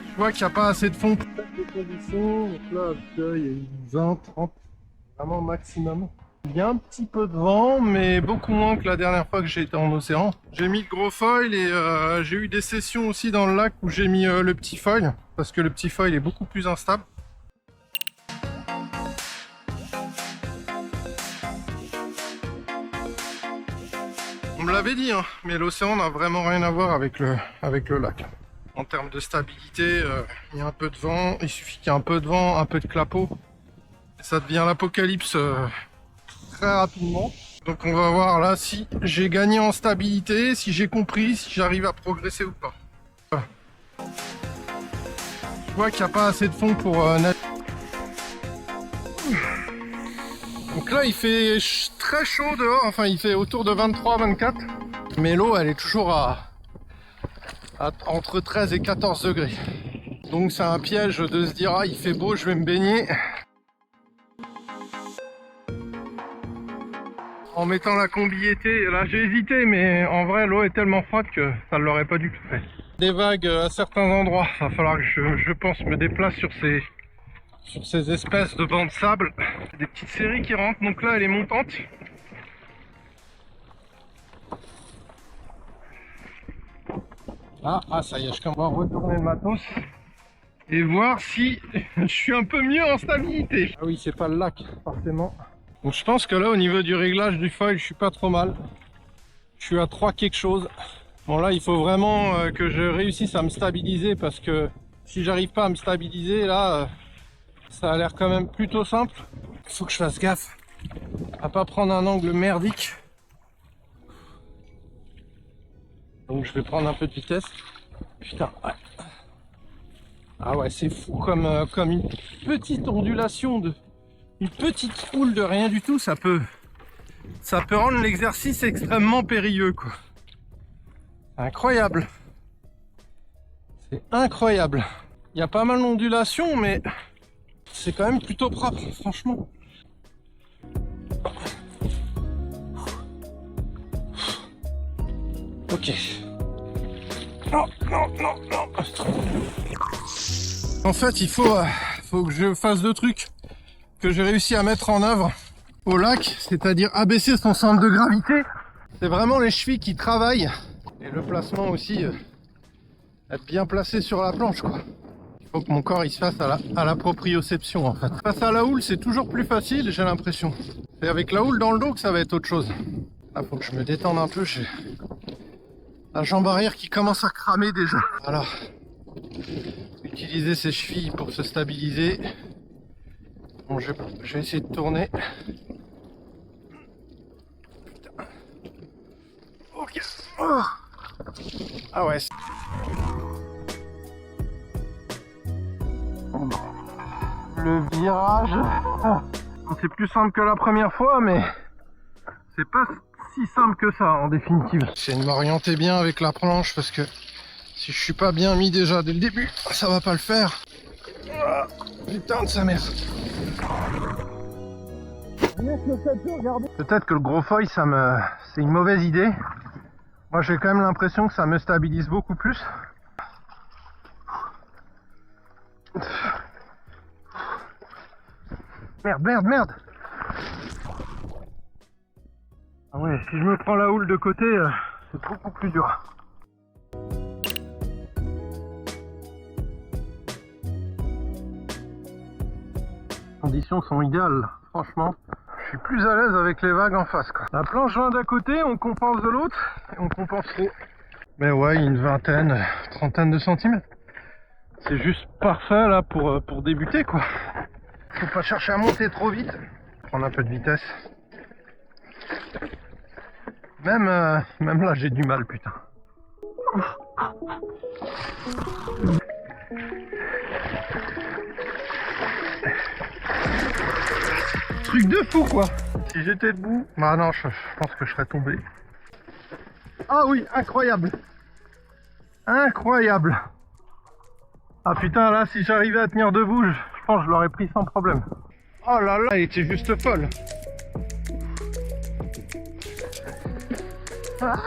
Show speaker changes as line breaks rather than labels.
Je vois qu'il n'y a pas assez de fond pour les conditions. Donc là, il y a une 20, 30, vraiment maximum. Il y a un petit peu de vent, mais beaucoup moins que la dernière fois que j'ai été en océan. J'ai mis le gros foil et j'ai eu des sessions aussi dans le lac où j'ai mis le petit foil, parce que le petit foil est beaucoup plus instable. On me l'avait dit, hein, mais l'océan n'a vraiment rien à voir avec le lac. En termes de stabilité, il y a un peu de vent, il suffit qu'il y ait un peu de vent, un peu de clapot. Et ça devient l'apocalypse très rapidement. Donc on va voir là si j'ai gagné en stabilité, si j'ai compris, si j'arrive à progresser ou pas. Voilà. Je vois qu'il n'y a pas assez de fond pour nager. Donc là il fait très chaud dehors, enfin il fait autour de 23-24. Mais l'eau elle est toujours à entre 13 et 14 degrés. Donc c'est un piège de se dire ah il fait beau, je vais me baigner. En mettant la combi été, là j'ai hésité mais en vrai l'eau est tellement froide que ça ne l'aurait pas du tout fait. Des vagues à certains endroits, il va falloir que je pense me déplace sur ces espèces de bancs de sable. Des petites séries qui rentrent, donc là elle est montante. Ah ça y est, je commence à retourner le matos et voir si je suis un peu mieux en stabilité. Ah oui, c'est pas le lac forcément. Donc je pense que là au niveau du réglage du foil je suis pas trop mal. Je suis à 3 quelque chose. Bon là il faut vraiment que je réussisse à me stabiliser parce que si j'arrive pas à me stabiliser là ça a l'air quand même plutôt simple. Il faut que je fasse gaffe à pas prendre un angle merdique. Donc je vais prendre un peu de vitesse. Putain ouais. Ah ouais c'est fou comme une petite ondulation une petite houle de rien du tout, ça peut rendre l'exercice extrêmement périlleux quoi. Incroyable. C'est incroyable. Il y a pas mal d'ondulations mais c'est quand même plutôt propre franchement. Ok. Non. En fait il faut que je fasse 2 trucs que j'ai réussi à mettre en œuvre au lac, c'est-à-dire abaisser son centre de gravité. C'est vraiment les chevilles qui travaillent et le placement aussi, être bien placé sur la planche quoi. Il faut que mon corps il se fasse à la proprioception en fait. Face à la houle c'est toujours plus facile j'ai l'impression. C'est avec la houle dans le dos que ça va être autre chose. Là faut que je me détende un peu, j'ai la jambe arrière qui commence à cramer déjà. Voilà. Utiliser ses chevilles pour se stabiliser. Bon, je vais essayer de tourner. Putain. Ok. Oh. Ah ouais. Le virage. C'est plus simple que la première fois, mais c'est pas si simple que ça en définitive. J'essaie de m'orienter bien avec la planche parce que si je suis pas bien mis déjà dès le début, ça va pas le faire. Ah, putain de sa mère. Peut-être que le gros foil c'est une mauvaise idée. Moi j'ai quand même l'impression que ça me stabilise beaucoup plus. Merde. Ah ouais, si je me prends la houle de côté, c'est beaucoup plus dur. Les conditions sont idéales, franchement. Je suis plus à l'aise avec les vagues en face quoi. La planche vient d'un côté, on compense de l'autre et on compense trop. Mais ouais, une vingtaine, trentaine de centimètres. C'est juste parfait là pour débuter quoi. Faut pas chercher à monter trop vite. Prendre un peu de vitesse. Même là j'ai du mal putain. Truc de fou quoi. Si j'étais debout, bah non je pense que je serais tombé. Ah oui, incroyable. Incroyable. Ah putain là si j'arrivais à tenir debout, je pense que je l'aurais pris sans problème. Oh là là, elle était juste folle. Ah.